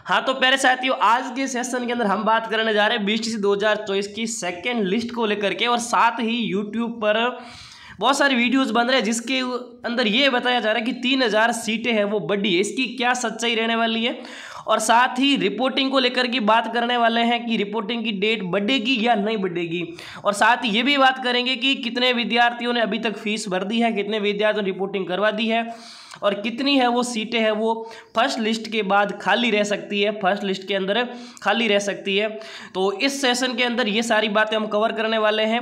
हाँ तो प्यारे साथियों, आज के सेशन के अंदर हम बात करने जा रहे हैं बीटीसी 2024 की सेकेंड लिस्ट को लेकर के, और साथ ही यूट्यूब पर बहुत सारी वीडियोस बन रहे हैं जिसके अंदर ये बताया जा रहा है कि 3000 सीटें हैं वो बढ़ी है। इसकी क्या सच्चाई रहने वाली है, और साथ ही रिपोर्टिंग को लेकर की बात करने वाले हैं कि रिपोर्टिंग की डेट बढ़ेगी या नहीं बढ़ेगी, और साथ ही ये भी बात करेंगे कि कितने विद्यार्थियों ने अभी तक फीस भर दी है, कितने विद्यार्थियों ने रिपोर्टिंग करवा दी है, और कितनी है वो सीटें हैं वो फर्स्ट लिस्ट के बाद खाली रह सकती है, फर्स्ट लिस्ट के अंदर खाली रह सकती है। तो इस सेशन के अंदर ये सारी बातें हम कवर करने वाले हैं।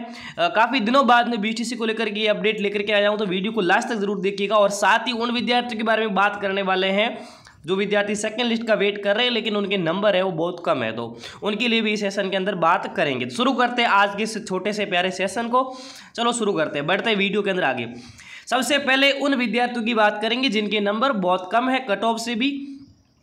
काफ़ी दिनों बाद में बीटीसी को लेकर के ये अपडेट लेकर के आया हूँ, तो वीडियो को लास्ट तक जरूर देखिएगा। और साथ ही उन विद्यार्थियों के बारे में बात करने वाले हैं जो विद्यार्थी सेकंड लिस्ट का वेट कर रहे हैं लेकिन उनके नंबर है वो बहुत कम है, तो उनके लिए भी इस सेशन के अंदर बात करेंगे। तो शुरू करते हैं आज के इस छोटे से प्यारे सेशन को। चलो शुरू करते हैं, बढ़ते हैं वीडियो के अंदर आगे। सबसे पहले उन विद्यार्थियों की बात करेंगे जिनके नंबर बहुत कम है कट ऑफ से भी,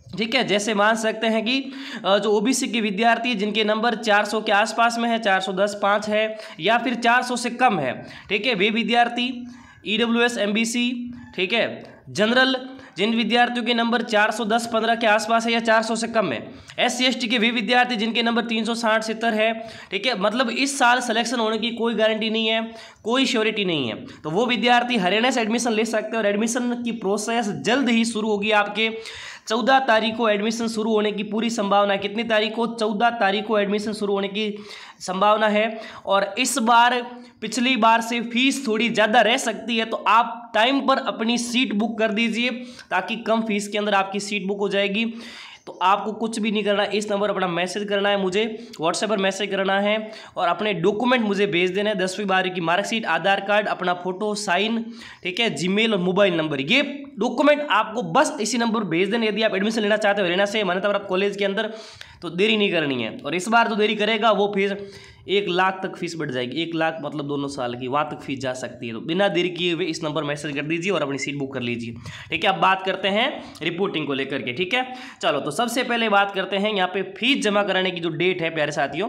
ठीक है। जैसे मान सकते हैं कि जो ओबीसी के विद्यार्थी है जिनके नंबर 400 के आसपास में है, 410 5 है या फिर 400 से कम है, ठीक है, वे विद्यार्थी। ईडब्ल्यूएस एमबीसी, ठीक है, जनरल जिन विद्यार्थियों के नंबर 410 15 के आसपास है या 400 से कम है। SC ST के वे विद्यार्थी जिनके नंबर 360 70 है, ठीक है। मतलब इस साल सिलेक्शन होने की कोई गारंटी नहीं है, कोई श्योरिटी नहीं है, तो वो विद्यार्थी हरियाणा से एडमिशन ले सकते हैं। और एडमिशन की प्रोसेस जल्द ही शुरू होगी। आपके 14 तारीख को एडमिशन शुरू होने की पूरी संभावना है। कितनी तारीख को? 14 तारीख को एडमिशन शुरू होने की संभावना है। और इस बार पिछली बार से फीस थोड़ी ज़्यादा रह सकती है, तो आप टाइम पर अपनी सीट बुक कर दीजिए ताकि कम फीस के अंदर आपकी सीट बुक हो जाएगी। तो आपको कुछ भी नहीं करना है, इस नंबर पर अपना मैसेज करना है, मुझे व्हाट्सएप पर मैसेज करना है और अपने डॉक्यूमेंट मुझे भेज देना है। 10वीं 12वीं की मार्कशीट, आधार कार्ड, अपना फोटो, साइन, ठीक है, जीमेल और मोबाइल नंबर, ये डॉक्यूमेंट आपको बस इसी नंबर पर भेज देना। यदि आप एडमिशन लेना चाहते हो हरियाणा से मान्यता प्राप्त कॉलेज के अंदर, तो देरी नहीं करनी है। और इस बार जो देरी करेगा वो फिर 1 लाख तक फीस बढ़ जाएगी। 1 लाख मतलब 2 साल की, वहाँ तक फीस जा सकती है। तो बिना देरी किए हुए इस नंबर मैसेज कर दीजिए और अपनी सीट बुक कर लीजिए, ठीक है। अब बात करते हैं रिपोर्टिंग को लेकर के, ठीक है। चलो तो सबसे पहले बात करते हैं यहाँ पे फीस जमा कराने की जो डेट है प्यारे साथियों,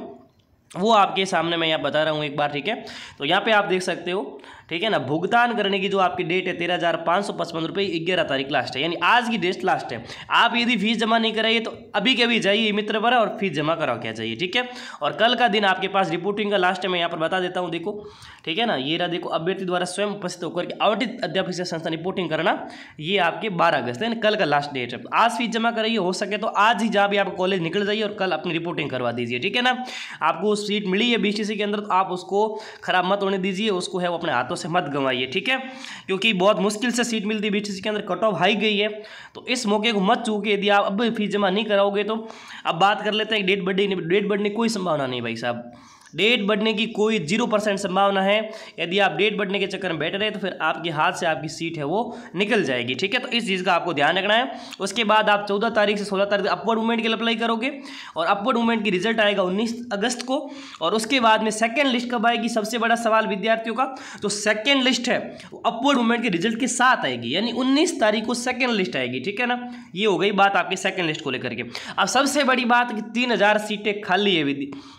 वो आपके सामने मैं यहाँ बता रहा हूँ एक बार, ठीक है। तो यहाँ पे आप देख सकते हो, ठीक है ना, भुगतान करने की जो आपकी डेट है 13,555 रुपये, 11 तारीख लास्ट है, यानी आज की डेट लास्ट है। आप यदि फीस जमा नहीं कराइए तो अभी के अभी जाइए मित्र पर और फीस जमा करा के जाइए, ठीक है। और कल का दिन आपके पास रिपोर्टिंग का लास्ट है, मैं यहाँ पर बता देता हूँ, देखो, ठीक है ना। ये रहा, देखो, अभ्यर्थी द्वारा स्वयं उपस्थित होकर के आवंटित अध्यापक संस्थान रिपोर्टिंग करना, ये आपके 12 अगस्त है, कल का लास्ट डेट है। आज फीस जमा कराइए, हो सके तो आज ही जहाँ भी आप कॉलेज निकल जाइए और कल अपनी रिपोर्टिंग करवा दीजिए, ठीक है ना। आपको सीट मिली है बीटीसी के अंदर, तो आप उसको खराब मत होने दीजिए, उसको है वो अपने हाथों से मत गंवाइए, ठीक है, क्योंकि बहुत मुश्किल से सीट मिलती है बीटीसी के अंदर, कट ऑफ हाई गई है, तो इस मौके को मत चूके। यदि आप अब फीस जमा नहीं कराओगे तो अब बात कर लेते हैं डेट बढ़ने, डेट बढ़ने की कोई संभावना नहीं भाई साहब, डेट बढ़ने की कोई 0% संभावना है। यदि आप डेट बढ़ने के चक्कर में बैठ रहे तो फिर आपके हाथ से आपकी सीट है वो निकल जाएगी, ठीक है। तो इस चीज़ का आपको ध्यान रखना है। उसके बाद आप 14 तारीख से 16 तारीख अपवर्ड मूवमेंट के लिए अप्लाई करोगे, और अपवर्ड मूवमेंट की रिजल्ट आएगा 19 अगस्त को। और उसके बाद में सेकेंड लिस्ट कब आएगी, सबसे बड़ा सवाल विद्यार्थियों का। तो सेकेंड लिस्ट है अपवर्ड मूवमेंट के रिजल्ट के साथ आएगी, यानी 19 तारीख को सेकेंड लिस्ट आएगी, ठीक है ना। ये हो गई बात आपकी सेकेंड लिस्ट को लेकर के। अब सबसे बड़ी बात कि 3000 सीटें खाली है,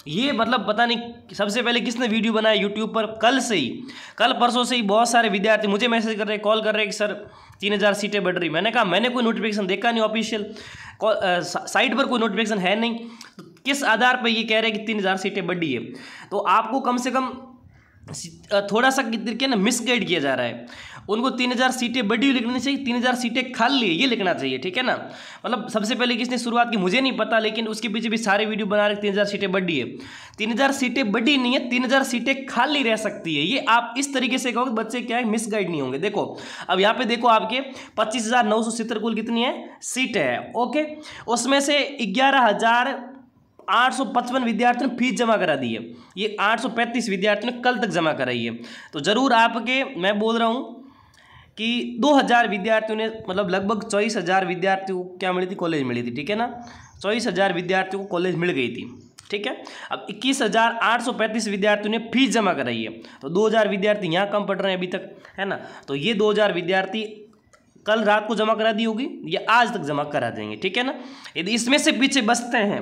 ये मतलब पता नहीं सबसे पहले किसने वीडियो बनाया यूट्यूब पर। कल से ही, कल परसों से ही बहुत सारे विद्यार्थी मुझे मैसेज कर रहे हैं, कॉल कर रहे हैं कि सर 3000 सीटें बढ़ रही। मैंने कहा मैंने कोई नोटिफिकेशन देखा नहीं, ऑफिशियल साइट पर कोई नोटिफिकेशन है नहीं, तो किस आधार पर ये कह रहे हैं कि 3000 सीटें बढ़ी है। तो आपको कम से कम थोड़ा सा क्या ना मिसगाइड किया जा रहा है। उनको 3000 सीटें बढ़ी हुई लिखनी चाहिए, 3000 सीटें खाली ये लिखना चाहिए, ठीक है ना। मतलब सबसे पहले किसने शुरुआत की मुझे नहीं पता, लेकिन उसके पीछे भी सारे वीडियो बना रहे 3000 सीटें बढ़ी है। 3000 सीटें बढ़ी नहीं है, 3000 सीटें खाली रह सकती है। ये आप इस तरीके से कहोगे बच्चे क्या है मिसगाइड नहीं होंगे। देखो अब यहाँ पे देखो आपके 25,970 कुल कितनी है सीटें है, ओके। उसमें से 11,855 विद्यार्थियों ने फीस जमा करा दी है। ये 835 विद्यार्थियों ने कल तक जमा कराई है। तो ज़रूर आपके, मैं बोल रहा हूँ कि 2000 विद्यार्थियों ने, मतलब लगभग 24,000 विद्यार्थियों को क्या मिली थी, कॉलेज मिली थी, ठीक है ना। 24,000 विद्यार्थियों को कॉलेज मिल गई थी, ठीक है। अब 21,835 विद्यार्थियों ने फीस जमा कराई है, तो 2000 विद्यार्थी यहाँ कम पढ़ रहे हैं अभी तक, है ना। तो ये 2000 विद्यार्थी कल रात को जमा करा दी होगी या आज तक जमा करा देंगे, ठीक है ना। यदि इसमें से पीछे बचते हैं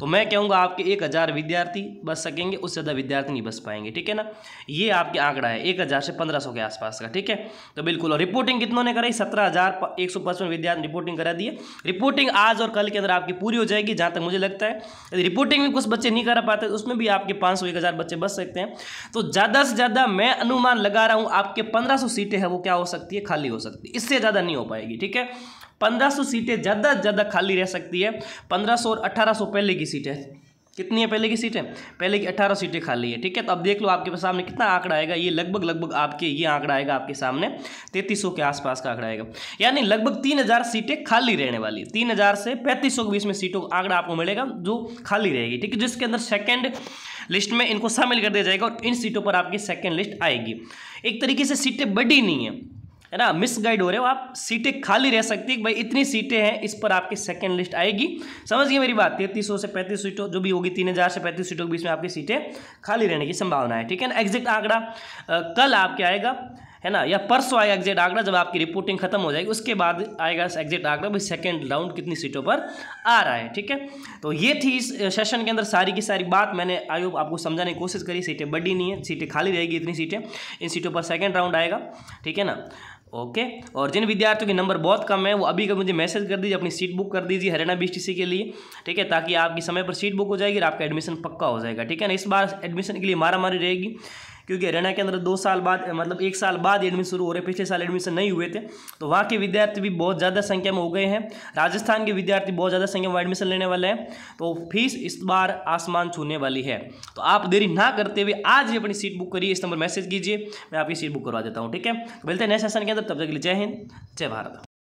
तो मैं कहूँगा आपके 1000 विद्यार्थी बच सकेंगे, उससे ज़्यादा विद्यार्थी नहीं बच पाएंगे, ठीक है ना। ये आपके आंकड़ा है 1000 से 1500 के आसपास का, ठीक है। तो बिल्कुल, और रिपोर्टिंग कितनों ने कराई, 17,155 विद्यार्थी रिपोर्टिंग करा दिए। रिपोर्टिंग आज और कल के अंदर आपकी पूरी हो जाएगी जहाँ तक मुझे लगता है। यदि रिपोर्टिंग में कुछ बच्चे नहीं करा पाते तो उसमें भी आपके 500-1000 बच्चे बच सकते हैं। तो ज़्यादा से ज़्यादा मैं अनुमान लगा रहा हूँ आपके 1500 सीटें हैं वो क्या हो सकती है, खाली हो सकती है, इससे ज़्यादा नहीं हो पाएगी, ठीक है। 1500 सीटें ज़्यादा से ज़्यादा खाली रह सकती है। 1500 और 1800 पहले की सीटें कितनी है, पहले की सीटें, पहले की 18 सीटें खाली है, ठीक है। तो अब देख लो आपके सामने कितना आंकड़ा आएगा, ये लगभग आपके ये आंकड़ा आएगा आपके सामने 3300 के आसपास का आंकड़ा आएगा, यानी लगभग 3000 सीटें खाली रहने वाली है। 3000 से 3500 के बीच में सीटों का आंकड़ा आपको मिलेगा जो खाली रहेगी, ठीक है, जिसके अंदर सेकेंड लिस्ट में इनको शामिल कर दिया जाएगा और इन सीटों पर आपकी सेकेंड लिस्ट आएगी। एक तरीके से सीटें बढ़ी नहीं है ना, मिस गाइड हो रहे हो आप, सीटें खाली रह सकती है, भाई इतनी सीटें हैं, इस पर आपकी सेकंड लिस्ट आएगी। समझ गए मेरी बात, 3300 से 35 सीटों जो भी होगी, 3000 से 35 सीटों के बीच में आपकी सीटें खाली रहने की संभावना है, ठीक है ना। एग्जैक्ट आंकड़ा कल आपके आएगा, है ना, या परसों आएगा एग्जैक्ट आंकड़ा, जब आपकी रिपोर्टिंग खत्म हो जाएगी उसके बाद आएगा एग्जैक्ट आंकड़ा भाई सेकंड राउंड कितनी सीटों पर आ रहा है, ठीक है। तो ये थी इस सेशन के अंदर सारी की सारी बात, मैंने आयोग आपको समझाने की कोशिश करी। सीटें बढ़ी नहीं है, सीटें खाली रहेगी इतनी सीटें, इन सीटों पर सेकंड राउंड आएगा, ठीक है ना। ओके, और जिन विद्यार्थियों के नंबर बहुत कम है वो अभी का मुझे मैसेज कर दीजिए, अपनी सीट बुक कर दीजिए हरियाणा BTC के लिए, ठीक है, ताकि आपकी समय पर सीट बुक हो जाएगी और आपका एडमिशन पक्का हो जाएगा, ठीक है ना। इस बार एडमिशन के लिए मारामारी रहेगी क्योंकि हरियाणा के अंदर 2 साल बाद, मतलब 1 साल बाद एडमिशन शुरू हो रहे, पिछले साल एडमिशन नहीं हुए थे, तो वहाँ के विद्यार्थी भी बहुत ज़्यादा संख्या में हो गए हैं। राजस्थान के विद्यार्थी बहुत ज़्यादा संख्या में एडमिशन लेने वाले हैं, तो फीस इस बार आसमान छूने वाली है। तो आप देरी ना करते हुए आज ही अपनी सीट बुक करिए, इस नंबर मैसेज कीजिए, मैं आपकी सीट बुक करवा देता हूँ, ठीक है। तो मिलते हैं नेक्स्ट सेशन के अंदर, तब तक के लिए जय हिंद, जय भारत।